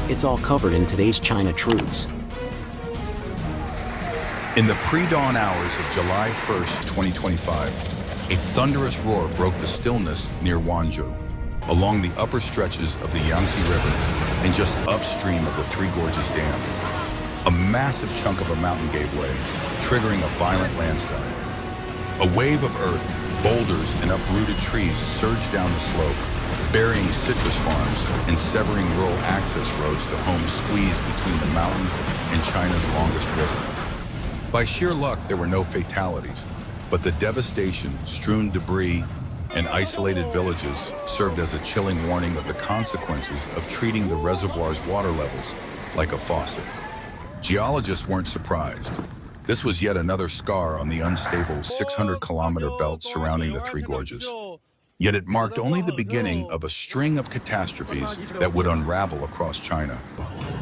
It's all covered in today's China Truths. In the pre-dawn hours of July 1st, 2025, a thunderous roar broke the stillness near Wanzhou, along the upper stretches of the Yangtze River and just upstream of the Three Gorges Dam. A massive chunk of a mountain gave way, triggering a violent landslide. A wave of earth, boulders, and uprooted trees surged down the slope, burying citrus farms and severing rural access roads to homes squeezed between the mountain and China's longest river. By sheer luck, there were no fatalities, but the devastation, strewn debris, and isolated villages served as a chilling warning of the consequences of treating the reservoir's water levels like a faucet. Geologists weren't surprised. This was yet another scar on the unstable 600-kilometer belt surrounding the Three Gorges. Yet it marked only the beginning of a string of catastrophes that would unravel across China.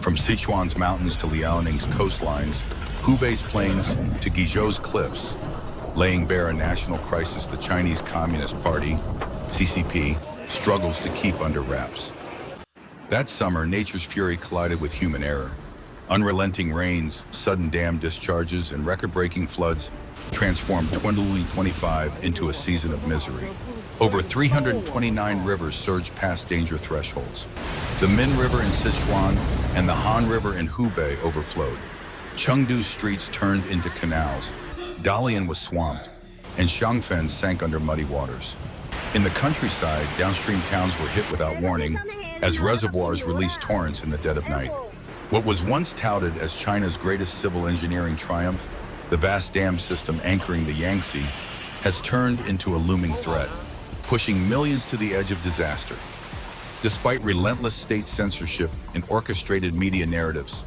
From Sichuan's mountains to Liaoning's coastlines, Hubei's plains to Guizhou's cliffs, laying bare a national crisis the Chinese Communist Party, CCP, struggles to keep under wraps. That summer, nature's fury collided with human error. Unrelenting rains, sudden dam discharges, and record-breaking floods transformed 2025 into a season of misery. Over 329 rivers surged past danger thresholds. The Min River in Sichuan and the Han River in Hubei overflowed. Chengdu streets turned into canals. Dalian was swamped, and Shangfen sank under muddy waters. In the countryside, downstream towns were hit without warning as reservoirs released torrents in the dead of night. What was once touted as China's greatest civil engineering triumph, the vast dam system anchoring the Yangtze, has turned into a looming threat, pushing millions to the edge of disaster. Despite relentless state censorship and orchestrated media narratives,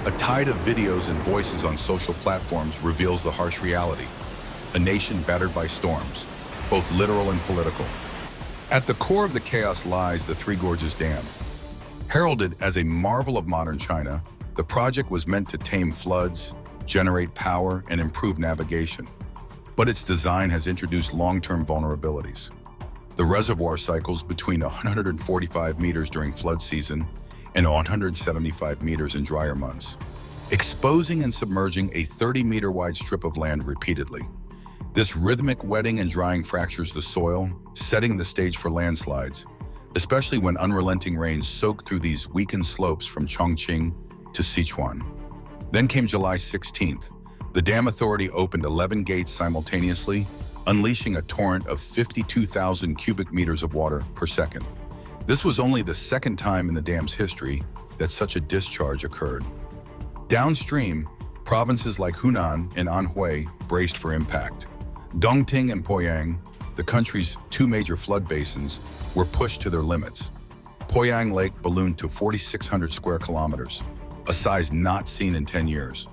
a tide of videos and voices on social platforms reveals the harsh reality: a nation battered by storms, both literal and political. At the core of the chaos lies the Three Gorges Dam. Heralded as a marvel of modern China, the project was meant to tame floods, generate power, and improve navigation. But its design has introduced long-term vulnerabilities. The reservoir cycles between 145 meters during flood season and 175 meters in drier months, exposing and submerging a 30-meter-wide strip of land repeatedly. This rhythmic wetting and drying fractures the soil, setting the stage for landslides, especially when unrelenting rains soak through these weakened slopes from Chongqing to Sichuan. Then came July 16th. The dam authority opened 11 gates simultaneously, unleashing a torrent of 52,000 cubic meters of water per second. This was only the second time in the dam's history that such a discharge occurred. Downstream, provinces like Hunan and Anhui braced for impact. Dongting and Poyang, the country's two major flood basins, were pushed to their limits. Poyang Lake ballooned to 4,600 square kilometers, a size not seen in 10 years.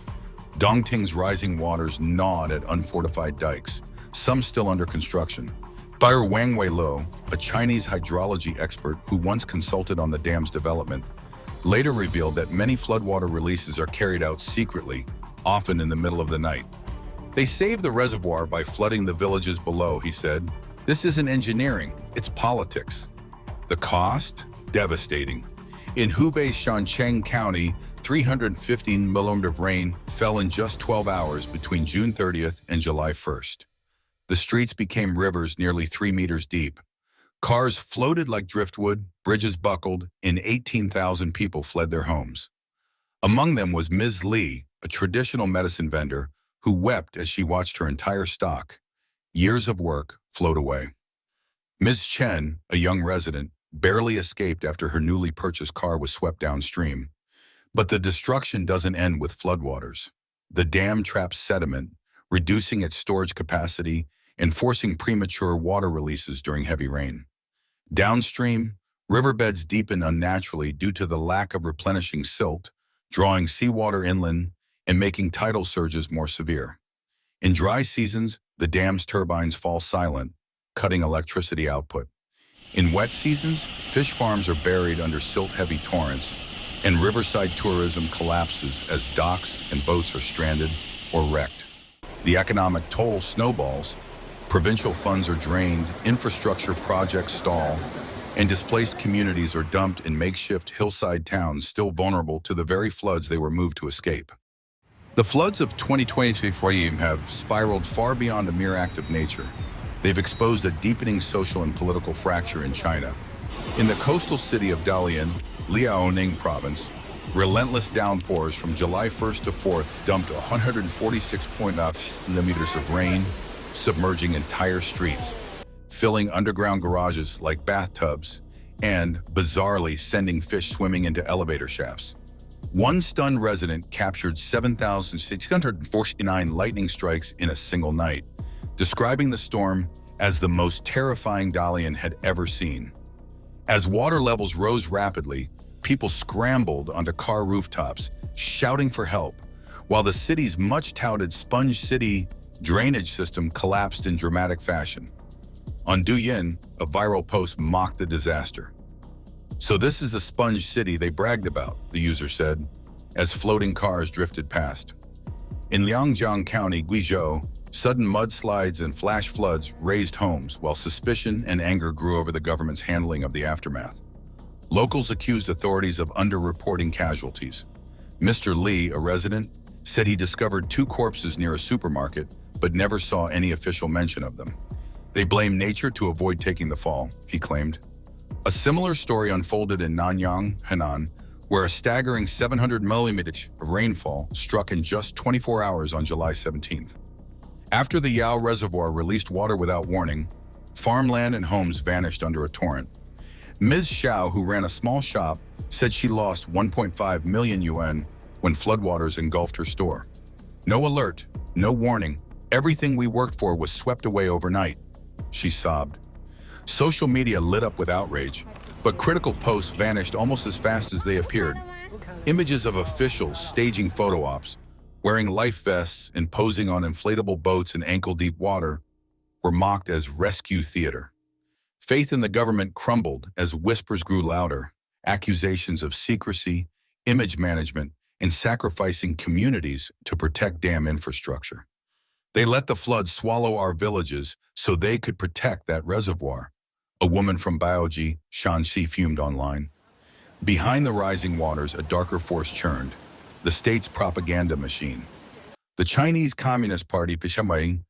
Dongting's rising waters gnawed at unfortified dikes, some still under construction. Dr. Wang Weilo, a Chinese hydrology expert who once consulted on the dam's development, later revealed that many floodwater releases are carried out secretly, often in the middle of the night. They save the reservoir by flooding the villages below, he said. This isn't engineering, it's politics. The cost? Devastating. In Hubei's Shancheng County, 315 millimeters of rain fell in just 12 hours between June 30th and July 1st. The streets became rivers nearly 3 meters deep. Cars floated like driftwood, bridges buckled, and 18,000 people fled their homes. Among them was Ms. Li, a traditional medicine vendor, who wept as she watched her entire stock, years of work, float away. Ms. Chen, a young resident, barely escaped after her newly purchased car was swept downstream. But the destruction doesn't end with floodwaters. The dam traps sediment, reducing its storage capacity and forcing premature water releases during heavy rain. Downstream, riverbeds deepen unnaturally due to the lack of replenishing silt, drawing seawater inland and making tidal surges more severe. In dry seasons, the dam's turbines fall silent, cutting electricity output. In wet seasons, fish farms are buried under silt-heavy torrents, and riverside tourism collapses as docks and boats are stranded or wrecked. The economic toll snowballs. Provincial funds are drained, infrastructure projects stall, and displaced communities are dumped in makeshift hillside towns still vulnerable to the very floods they were moved to escape. The floods of 2023 have spiraled far beyond a mere act of nature. They've exposed a deepening social and political fracture in China. In the coastal city of Dalian, Liaoning province, relentless downpours from July 1st to 4th dumped 146.9 millimeters of rain, submerging entire streets, filling underground garages like bathtubs, and, bizarrely, sending fish swimming into elevator shafts. One stunned resident captured 7,649 lightning strikes in a single night, describing the storm as the most terrifying Dalian had ever seen. As water levels rose rapidly, people scrambled onto car rooftops, shouting for help, while the city's much-touted Sponge City drainage system collapsed in dramatic fashion. On Douyin, a viral post mocked the disaster. "So this is the Sponge City they bragged about," the user said, as floating cars drifted past. In Liangjiang County, Guizhou, sudden mudslides and flash floods razed homes, while suspicion and anger grew over the government's handling of the aftermath. Locals accused authorities of underreporting casualties. Mr. Li, a resident, said he discovered 2 corpses near a supermarket, but never saw any official mention of them. "They blame nature to avoid taking the fall," he claimed. A similar story unfolded in Nanyang, Henan, where a staggering 700 millimeters of rainfall struck in just 24 hours on July 17th. After the Yao Reservoir released water without warning, farmland and homes vanished under a torrent. Ms. Xiao, who ran a small shop, said she lost 1.5 million yuan when floodwaters engulfed her store. "No alert, no warning, everything we worked for was swept away overnight," she sobbed. Social media lit up with outrage, but critical posts vanished almost as fast as they appeared. Images of officials staging photo ops, wearing life vests and posing on inflatable boats in ankle-deep water, were mocked as rescue theater. Faith in the government crumbled as whispers grew louder, accusations of secrecy, image management, and sacrificing communities to protect dam infrastructure. "They let the flood swallow our villages so they could protect that reservoir," a woman from Baoji, Shanxi, fumed online. Behind the rising waters, a darker force churned, the state's propaganda machine. The Chinese Communist Party,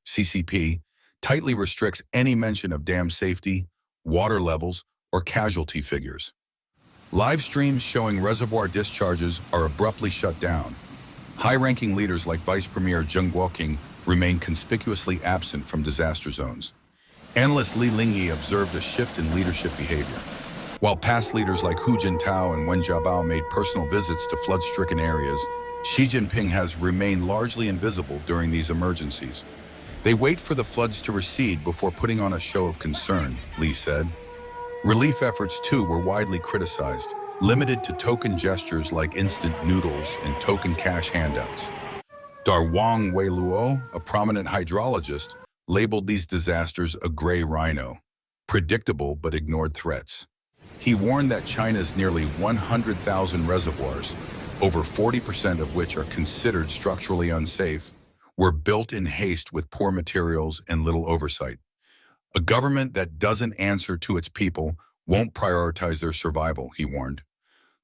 CCP, tightly restricts any mention of dam safety, water levels, or casualty figures. Live streams showing reservoir discharges are abruptly shut down. High-ranking leaders like Vice Premier Zheng Guoqing remain conspicuously absent from disaster zones. Analyst Li Lingyi observed a shift in leadership behavior. While past leaders like Hu Jintao and Wen Jiabao made personal visits to flood-stricken areas, Xi Jinping has remained largely invisible during these emergencies. "They wait for the floods to recede before putting on a show of concern," Li said. Relief efforts, too, were widely criticized, limited to token gestures like instant noodles and token cash handouts. Wang Weiluo, a prominent hydrologist, labeled these disasters a gray rhino, predictable but ignored threats. He warned that China's nearly 100,000 reservoirs, over 40% of which are considered structurally unsafe, were built in haste with poor materials and little oversight. "A government that doesn't answer to its people won't prioritize their survival," he warned.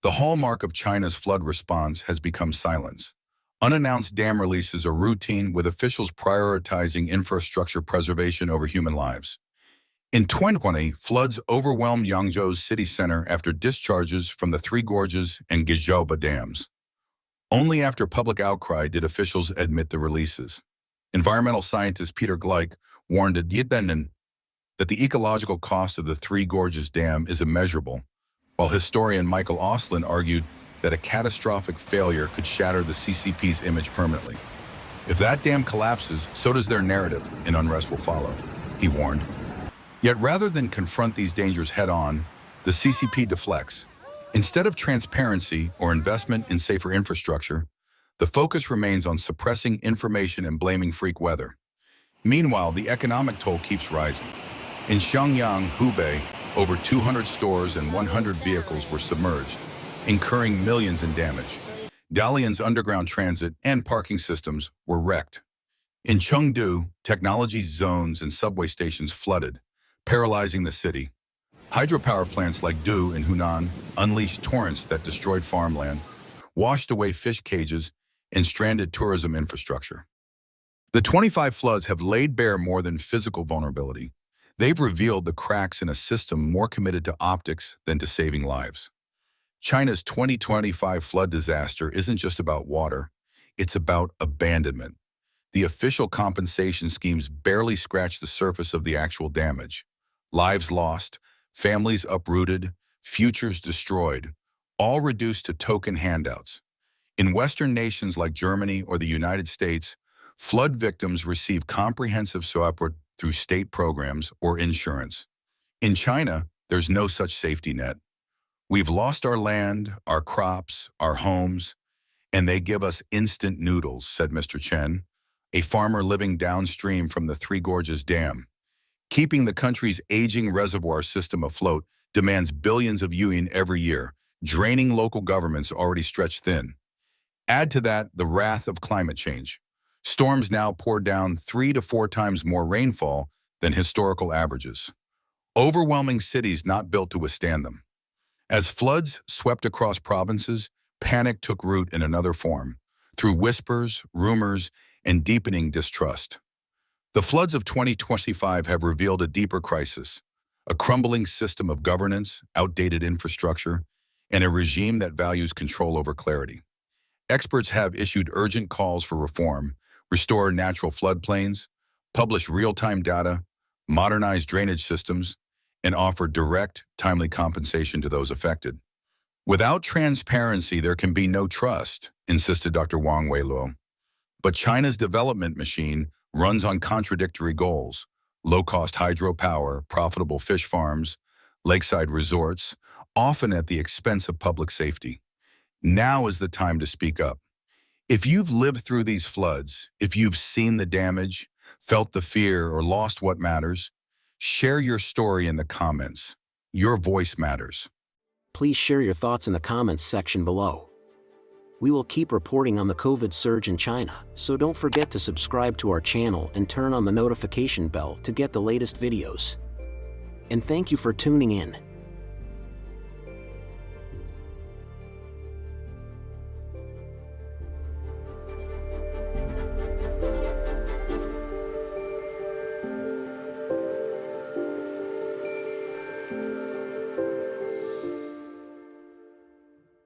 The hallmark of China's flood response has become silence. Unannounced dam releases are routine, with officials prioritizing infrastructure preservation over human lives. In 2020, floods overwhelmed Yangzhou's city center after discharges from the Three Gorges and Guizhou dams. Only after public outcry did officials admit the releases. Environmental scientist Peter Gleich warned that the ecological cost of the Three Gorges Dam is immeasurable, while historian Michael Oslin argued that a catastrophic failure could shatter the CCP's image permanently. "If that dam collapses, so does their narrative, and unrest will follow," he warned. Yet rather than confront these dangers head-on, the CCP deflects. Instead of transparency or investment in safer infrastructure, the focus remains on suppressing information and blaming freak weather. Meanwhile, the economic toll keeps rising. In Xiangyang, Hubei, over 200 stores and 100 vehicles were submerged, incurring millions in damage. Dalian's underground transit and parking systems were wrecked. In Chengdu, technology zones and subway stations flooded, paralyzing the city. Hydropower plants like Du in Hunan unleashed torrents that destroyed farmland, washed away fish cages, and stranded tourism infrastructure. The 25 floods have laid bare more than physical vulnerability. They've revealed the cracks in a system more committed to optics than to saving lives. China's 2025 flood disaster isn't just about water, it's about abandonment. The official compensation schemes barely scratch the surface of the actual damage. Lives lost, families uprooted, futures destroyed, all reduced to token handouts. In Western nations like Germany or the United States, flood victims receive comprehensive support through state programs or insurance. In China, there's no such safety net. We've lost our land, our crops, our homes, and they give us instant noodles, said Mr. Chen, a farmer living downstream from the Three Gorges Dam. Keeping the country's aging reservoir system afloat demands billions of yuan every year, draining local governments already stretched thin. Add to that the wrath of climate change. Storms now pour down 3 to 4 times more rainfall than historical averages. Overwhelming cities not built to withstand them. As floods swept across provinces, panic took root in another form, through whispers, rumors, and deepening distrust. The floods of 2025 have revealed a deeper crisis, a crumbling system of governance, outdated infrastructure, and a regime that values control over clarity. Experts have issued urgent calls for reform, restore natural floodplains, publish real-time data, modernize drainage systems, and offer direct, timely compensation to those affected. Without transparency, there can be no trust, insisted Dr. Wang Weiluo. But China's development machine runs on contradictory goals: low-cost hydropower, profitable fish farms, lakeside resorts, often at the expense of public safety. Now is the time to speak up. If you've lived through these floods, if you've seen the damage, felt the fear, or lost what matters, share your story in the comments. Your voice matters. Please share your thoughts in the comments section below. We will keep reporting on the COVID surge in China, so don't forget to subscribe to our channel and turn on the notification bell to get the latest videos. And thank you for tuning in.